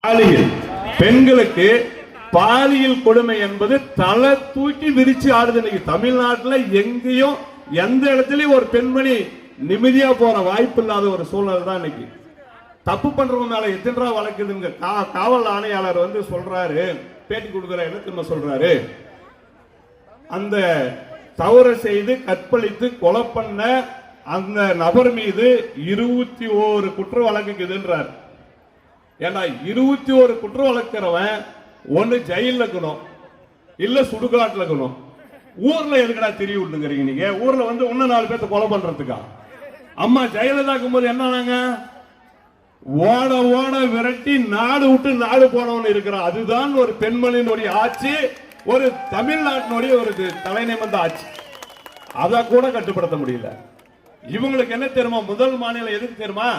பாலியல் பெண்களுக்கு பாலியல் கொடுமை என்பது தலை தூக்கி விரிச்சு ஆடுது. இன்னைக்கு தமிழ்நாட்டில் எங்கேயும் எந்த இடத்துலயும் ஒரு பெண்மணி நிம்மதியா போற வாய்ப்பு இல்லாத ஒரு சூழ்நிலை தான் இன்னைக்கு. தப்பு பண்றவங்க மேல எத்தனை ரூபா வழக்குதுங்க. காவல் ஆணையாளர் வந்து சொல்றாரு, பேட்டி கொடுக்கிற என்ன சொல்றாரு, அந்த தவறு செய்து கற்பழித்து கொலை பண்ண அந்த நபர் மீது 21 குற்ற வழக்குக்குதுன்றார். ஏன்னா 21 குற்ற வழக்கிறவன் ஒன்னு ஜெயில இருக்கணும், இல்ல சுடுகாட்டுல இருக்கணும். ஊர்ல எதுக்கடா தெரிய விட்டுங்கிறீங்க நீங்க? ஊர்ல வந்து இன்னும் 4 பேர்த்த கொலை பண்றதுக்கா? அம்மா ஜெயலலிதா இருக்கும்போது என்னன்னாங்க, ஓட ஓட விரட்டி நாடு விட்டு நாடு போனவன் இருக்கிறான். அதுதான் ஒரு பெண்மணியினுடைய ஆட்சி, ஒரு தமிழ்நாட்டினுடைய ஒரு தலைநிமிர்ந்த ஆட்சி. அதை கூட கட்டுப்படுத்த முடியல. இவங்களுக்கு என்ன தெரியுமா, முதல் மாநிலம் எதுக்கு தெரியுமா?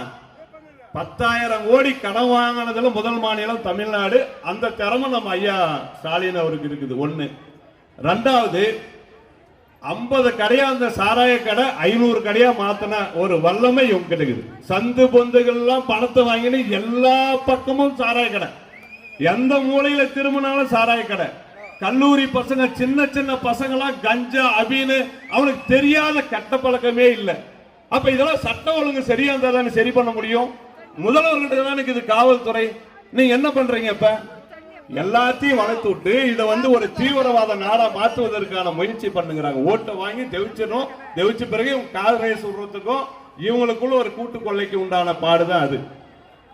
10,000 கோடி கடன் வாங்கினதுல முதல் மாநிலம் தமிழ்நாடு. அந்த திறமை நம்ம ஐயா ஸ்டாலின் அவருக்கு இருக்குது. ஒண்ணு. ரெண்டாவது, 50 கடையா அந்த சாராய கடை 500 கடையா மாத்தின ஒரு வல்லமை இவங்க இருக்குது. சந்து பொந்துகள் எல்லாம் பணத்தை வாங்கினு எல்லா பக்கமும் சாராய கடை, எந்த மூலையில திரும்பினாலும் சாராய கடை. கல்லூரி பசங்க, சின்ன சின்ன பசங்களாம் கஞ்சா அபீனு, அவனுக்கு தெரியாத கெட்ட பழக்கமே இல்லை. அப்ப இதெல்லாம் சட்ட ஒழுங்கு சரியா இருந்தா தானே சரி பண்ண முடியும். முதல்வர்கிட்ட தானே இது காவல்துறை. நீங்க என்ன பண்றீங்க? இப்ப எல்லாத்தையும் வளர்த்து விட்டு இதை வந்து ஒரு தீவிரவாத நாடா மாற்றுவதற்கான முயற்சி பண்ணுங்கிறாங்க. ஓட்டை வாங்கி தெவிச்சிடணும், தெவிச்ச பிறகு கால்கையை சொல்றதுக்கும் இவங்களுக்குள்ள ஒரு கூட்டு கொள்ளைக்கு உண்டான பாடுதான் அது.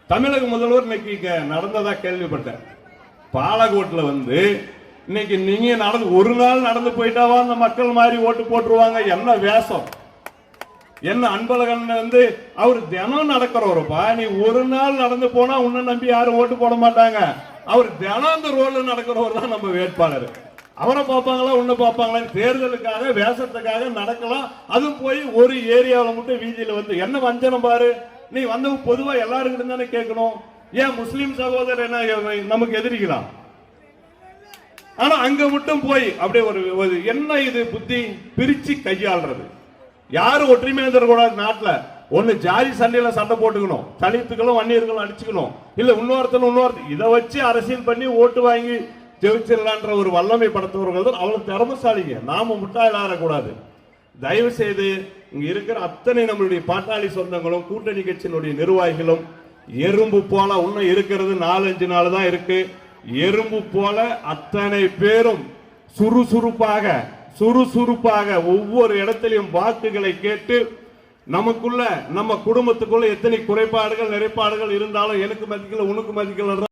தமிழக முதல்வர் இன்னைக்கு நடந்ததா கேள்விப்பட்டேன். பாலக்கோட்டில் வந்து இன்னைக்கு நீங்க நடந்து ஒரு நாள் நடந்து போயிட்டாவா அந்த மக்கள் மாதிரி ஓட்டு போட்டுருவாங்க. என்ன வேஷம், என்ன அன்பழகன் வந்து அவர் தினம் நடக்கிறவருப்பா. நீ ஒரு நாள் நடந்து போனா உன்னை நம்பி யாரும் ஓட்டு போட மாட்டாங்க. அவர் தினம் அந்த ரோட்ல நடக்கிறவர் தான் நம்ம வேட்பாளர். அவரை பார்ப்பாங்களா உன்னை பார்ப்பாங்களா? தேர்தலுக்காக வேஷத்துக்காக நடக்கலாம். அது போய் ஒரு ஏரியாவில் மட்டும் வீதியில வந்து என்ன வஞ்சனம் பாரு. நீ வந்து பொதுவா எல்லாருக்கிட்ட தானே கேட்கணும். ஏன் முஸ்லீம் சகோதரர் என்ன நமக்கு எதிரிக்கலாம்? ஆனா அங்க மட்டும் போய் அப்படியே ஒரு என்ன இது புத்தி பிரிச்சு கையாளுறது. யாரும் ஒற்றுமையா தரக்கூடாது நாட்டுல. ஒண்ணு ஜாதி சண்டையில சண்டை போட்டுக்கணும், தலித்துக்களும் வன்னியர்களும் அடிச்சுக்கணும், இல்ல இன்னொருத்தர் இதை வச்சு அரசியல் பண்ணி ஓட்டு வாங்கி ஜெயிச்சிடலான்ற ஒரு வல்லமை படுத்துவர்கள் அவ்வளவு திறமசாலிங்க. நாம முட்டாளாரக்கூடாது. தயவு செய்து இங்க இருக்கிற அத்தனை நம்மளுடைய பாட்டாளி சொந்தங்களும் கூட்டணி கட்சியினுடைய நிர்வாகிகளும் எறும்பு போல இன்னும் இருக்கிறது 4-5 நாள் தான் இருக்கு. எறும்பு போல அத்தனை பேரும் சுறுசுறுப்பாக ஒவ்வொரு இடத்திலையும் வாக்குகளை கேட்டு நமக்குள்ள நம்ம குடும்பத்துக்குள்ள எத்தனை குறைபாடுகள் நிறைபாடுகள் இருந்தாலும் எனக்கு மதிக்கல உனக்கு மதிக்கல